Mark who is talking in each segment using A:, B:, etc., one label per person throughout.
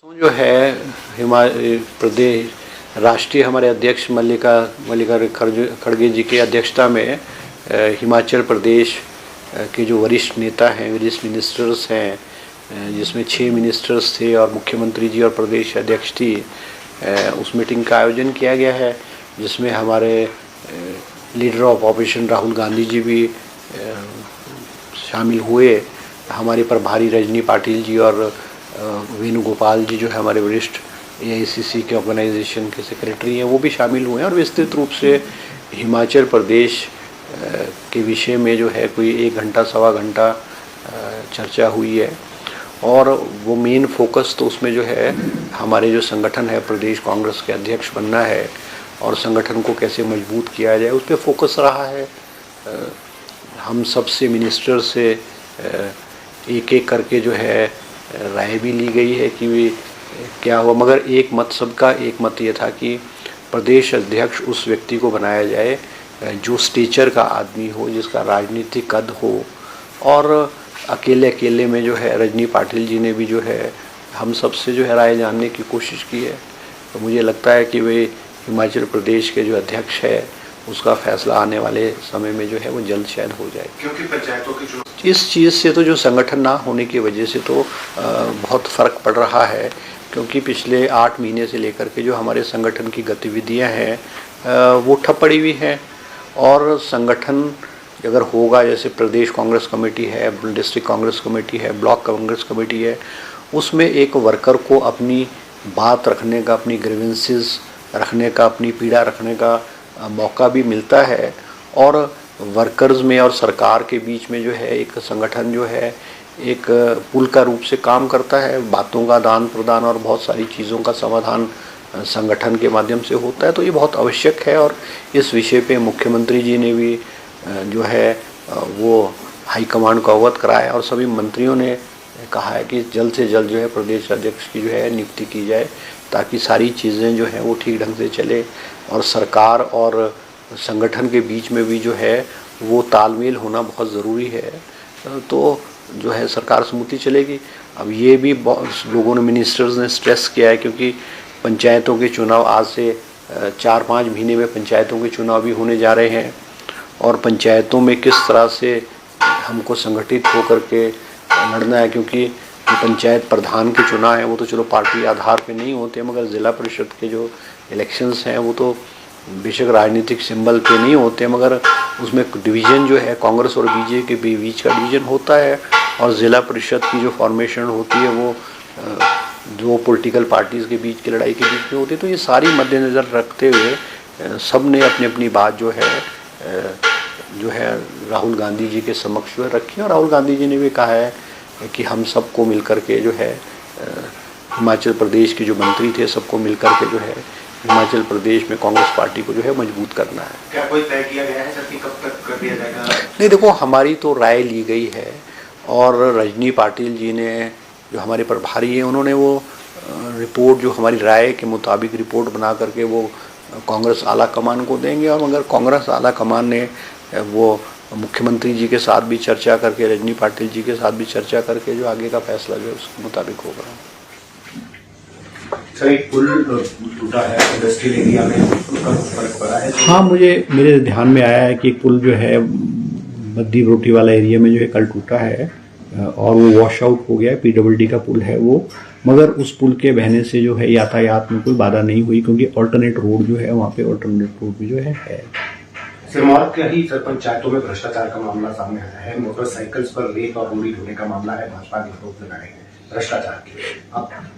A: जो है हिमाचल प्रदेश राष्ट्रीय हमारे अध्यक्ष मल्लिकार्जुन खड़गे जी की अध्यक्षता में हिमाचल प्रदेश के जो वरिष्ठ नेता हैं, वरिष्ठ मिनिस्टर्स हैं, जिसमें 6 मिनिस्टर्स थे और मुख्यमंत्री जी और प्रदेश अध्यक्ष थी, उस मीटिंग का आयोजन किया गया है, जिसमें हमारे leader of opposition Rahul Gandhi ji भी शामिल हुए। हमारे प्रभारी रजनी पाटिल जी और वेणुगोपाल जी जो है हमारे वरिष्ठ AICC के ऑर्गेनाइजेशन के सेक्रेटरी हैं, वो भी शामिल हुए हैं और विस्तृत रूप से हिमाचल प्रदेश के विषय में जो है कोई 1 घंटा सवा घंटा चर्चा हुई है। और वो मेन फोकस तो उसमें जो है हमारे जो संगठन है, प्रदेश कांग्रेस के अध्यक्ष बनना है और संगठन को कैसे मजबूत किया जाए, उस पर फोकस रहा है। हम सबसे मिनिस्टर से एक एक करके जो है राय भी ली गई है कि वे क्या हुआ, मगर एक मत, सबका एक मत ये था कि प्रदेश अध्यक्ष उस व्यक्ति को बनाया जाए जो स्टेचर का आदमी हो, जिसका राजनीतिक कद हो। और अकेले में जो है रजनी पाटिल जी ने भी जो है हम सबसे जो है राय जानने की कोशिश की है। तो मुझे लगता है कि वे हिमाचल प्रदेश के जो अध्यक्ष है उसका फैसला आने वाले समय में जो है वो जल्द शायद हो जाए,
B: क्योंकि पंचायतों के चुनाव
A: इस चीज़ से तो जो संगठन ना होने की वजह से तो बहुत फ़र्क पड़ रहा है। क्योंकि पिछले 8 महीने से लेकर के जो हमारे संगठन की गतिविधियां हैं वो ठप पड़ी हुई हैं। और संगठन अगर होगा, जैसे प्रदेश कांग्रेस कमेटी है, डिस्ट्रिक्ट कांग्रेस कमेटी है, ब्लॉक कांग्रेस कमेटी है, उसमें एक वर्कर को अपनी बात रखने का, अपनी ग्रीवेंसेस रखने का, अपनी पीड़ा रखने का मौका भी मिलता है। और वर्कर्स में और सरकार के बीच में जो है एक संगठन जो है एक पुल का रूप से काम करता है। बातों का आदान प्रदान और बहुत सारी चीज़ों का समाधान संगठन के माध्यम से होता है, तो ये बहुत आवश्यक है। और इस विषय पे मुख्यमंत्री जी ने भी जो है वो हाईकमांड को अवगत कराया और सभी मंत्रियों ने कहा है कि जल्द से जल्द जो है प्रदेश अध्यक्ष की जो है नियुक्ति की जाए, ताकि सारी चीज़ें जो हैं वो ठीक ढंग से चले और सरकार और संगठन के बीच में भी जो है वो तालमेल होना बहुत ज़रूरी है। तो जो है सरकार स्मूथली चलेगी। अब ये भी लोगों ने, मिनिस्टर्स ने स्ट्रेस किया है, क्योंकि पंचायतों के चुनाव आज से 4-5 महीने में पंचायतों के चुनाव भी होने जा रहे हैं। और पंचायतों में किस तरह से हमको संगठित होकर के लड़ना है, क्योंकि पंचायत प्रधान के चुनाव हैं वो तो चलो पार्टी आधार पे नहीं होते, मगर ज़िला परिषद के जो इलेक्शंस हैं वो तो बेशक राजनीतिक सिंबल पे नहीं होते, मगर उसमें डिवीज़न जो है कांग्रेस और बीजेपी के बीच का डिवीज़न होता है। और ज़िला परिषद की जो फॉर्मेशन होती है वो दो पॉलिटिकल पार्टीज़ के बीच की लड़ाई के बीच में होती है। तो ये सारी मद्देनज़र रखते हुए सब ने अपनी अपनी बात जो है राहुल गांधी जी के समक्ष रखी। और राहुल गांधी जी ने भी कहा है कि हम सबको मिलकर के जो है हिमाचल प्रदेश के जो मंत्री थे सबको मिलकर के जो है हिमाचल प्रदेश में कांग्रेस पार्टी को जो है मजबूत करना है।
B: क्या कोई तय किया गया है सर कि कब तक कर दिया जाएगा?
A: नहीं, देखो, हमारी तो राय ली गई है और रजनी पाटिल जी ने, जो हमारे प्रभारी हैं, उन्होंने वो रिपोर्ट जो हमारी राय के मुताबिक रिपोर्ट बना करके वो कांग्रेस आला कमान को देंगे। और मगर कांग्रेस आला कमान ने वो मुख्यमंत्री जी के साथ भी चर्चा करके, रजनी पाटिल जी के साथ भी चर्चा करके जो आगे का फैसला जो है उसके मुताबिक होगा।
B: सर, एक पुल टूटा है इंडस्ट्रियल एरिया में, उसका फर्क पड़ा है?
C: हाँ, मेरे ध्यान में आया है कि पुल जो है बद्दी रोटी वाला एरिया में जो है कल टूटा है और वो वॉश आउट हो गया है। PWD का पुल है वो, मगर उस पुल के बहने से जो है यातायात में कोई बाधा नहीं हुई, क्योंकि ऑल्टरनेट रोड जो है वहाँ पे ऑल्टरनेट रोड भी जो है।
B: सिरमौर के ही सर पंचायतों में भ्रष्टाचार का मामला सामने आया है। मोटरसाइकिल्स पर रेत और बोरी ढोने का मामला है, भाजपा ने आरोप लगाए हैं भ्रष्टाचार के।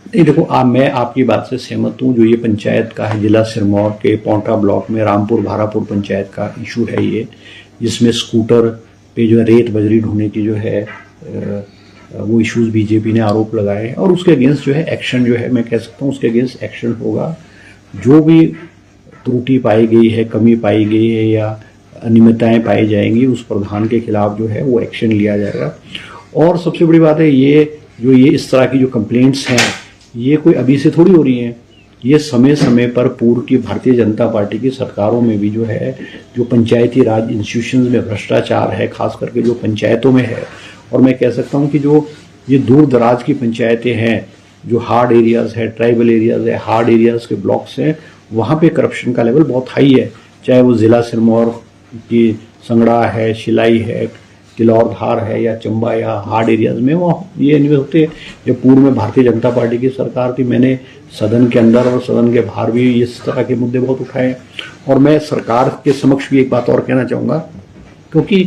C: नहीं, देखो, मैं आपकी बात से सहमत हूँ। जो ये पंचायत का है, जिला सिरमौर के पौंटा ब्लॉक में रामपुर भारापुर पंचायत का इशू है ये, जिसमें स्कूटर पे जो है रेत बजरी ढोने की जो है वो इश्यूज बीजेपी ने आरोप लगाए हैं। और उसके अगेंस्ट जो है एक्शन जो है, मैं कह सकता हूँ उसके अगेंस्ट एक्शन होगा। जो भी त्रुटि पाई गई है, कमी पाई गई है या अनियमितताएं पाई जाएंगी, उस प्रधान के खिलाफ जो है वो एक्शन लिया जाएगा। और सबसे बड़ी बात है, ये इस तरह की जो कंप्लेंट्स हैं ये कोई अभी से थोड़ी हो रही हैं। ये समय समय पर पूर्व की भारतीय जनता पार्टी की सरकारों में भी जो है, जो पंचायती राज इंस्टीट्यूशंस में भ्रष्टाचार है, खास करके जो पंचायतों में है। और मैं कह सकता हूँ कि जो ये दूर दराज की पंचायतें हैं, जो हार्ड एरियाज है, ट्राइबल एरियाज है, हार्ड एरियाज के ब्लॉक्स हैं, वहाँ पे करप्शन का लेवल बहुत हाई है। चाहे वो ज़िला सिरमौर की संगड़ा है, शिलाई है, किलौर धार है, या चंबा या हार्ड एरियाज में वो ये नहीं होते। जब पूर्व में भारतीय जनता पार्टी की सरकार थी, मैंने सदन के अंदर और सदन के बाहर भी इस तरह के मुद्दे बहुत उठाए। और मैं सरकार के समक्ष भी एक बात और कहना चाहूँगा, क्योंकि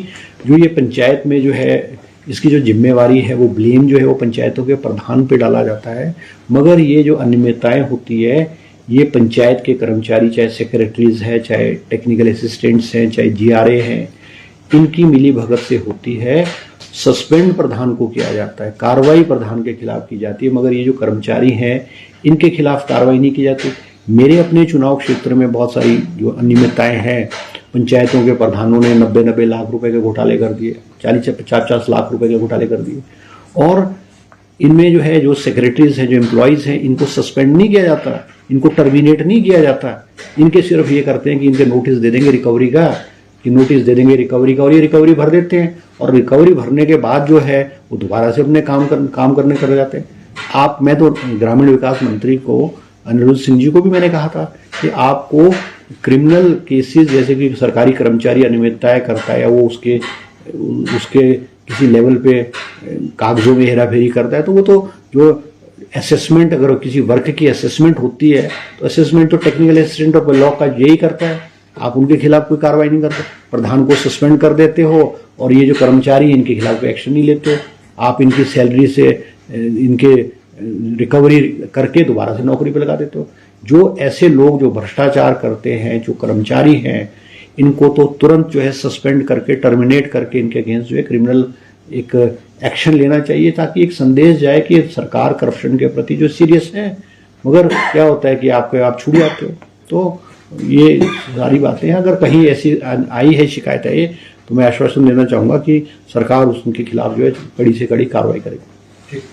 C: जो ये पंचायत में जो है इसकी जो जिम्मेवारी है, वो ब्लेम जो है वो पंचायतों के प्रधान पे डाला जाता है, मगर ये जो अनियमितताएं होती है ये पंचायत के कर्मचारी, चाहे सेक्रेटरीज है, चाहे टेक्निकल असिस्टेंट्स हैं, चाहे GRA हैं, इनकी मिली भगत से होती है। सस्पेंड प्रधान को किया जाता है, कार्रवाई प्रधान के खिलाफ की जाती है, मगर ये जो कर्मचारी हैं इनके खिलाफ कार्रवाई नहीं की जाती। मेरे अपने चुनाव क्षेत्र में बहुत सारी जो अनियमितताएं हैं, पंचायतों के प्रधानों ने 90-90 लाख रुपए के घोटाले कर दिए, 40-50 लाख रुपए के घोटाले कर दिए। और इनमें जो है, जो सेक्रेटरीज हैं, जो एम्प्लॉयज़ हैं, इनको सस्पेंड नहीं किया जाता, इनको टर्मिनेट नहीं किया जाता। इनके सिर्फ ये करते हैं कि इनके नोटिस दे देंगे रिकवरी का, कि नोटिस दे देंगे रिकवरी का, और ये रिकवरी भर देते हैं। और रिकवरी भरने के बाद जो है वो दोबारा से अपने काम करने कर जाते हैं। मैं तो ग्रामीण विकास मंत्री को, अनिरुद्ध सिंह जी को भी मैंने कहा था कि आपको क्रिमिनल केसेस, जैसे कि सरकारी कर्मचारी अनियमितताएं करता है या वो उसके किसी लेवल पे कागजों में हेराफेरी करता है, तो वो तो जो असेसमेंट, अगर किसी वर्क की असेसमेंट होती है तो असेसमेंट तो टेक्निकल असिस्टेंट ऑफ लॉ का यही करता है। आप उनके खिलाफ कोई कार्रवाई नहीं करते, प्रधान को सस्पेंड कर देते हो, और ये जो कर्मचारी इनके खिलाफ कोई एक्शन नहीं लेते हो। आप इनकी सैलरी से इनके रिकवरी करके दोबारा से नौकरी पर लगा देते हो। जो ऐसे लोग जो भ्रष्टाचार करते हैं, जो कर्मचारी हैं, इनको तो तुरंत जो है सस्पेंड करके, टर्मिनेट करके इनके अगेंस्ट जो है क्रिमिनल एक एक्शन लेना चाहिए, ताकि एक संदेश जाए कि सरकार करप्शन के प्रति जो सीरियस है। मगर क्या होता है कि आप छूट जाते हो। तो ये सारी बातें, अगर कहीं ऐसी आई है शिकायत है ये, तो मैं आश्वासन देना चाहूँगा कि सरकार उसके खिलाफ जो है कड़ी से कड़ी कार्रवाई करेगी।
B: ठीक।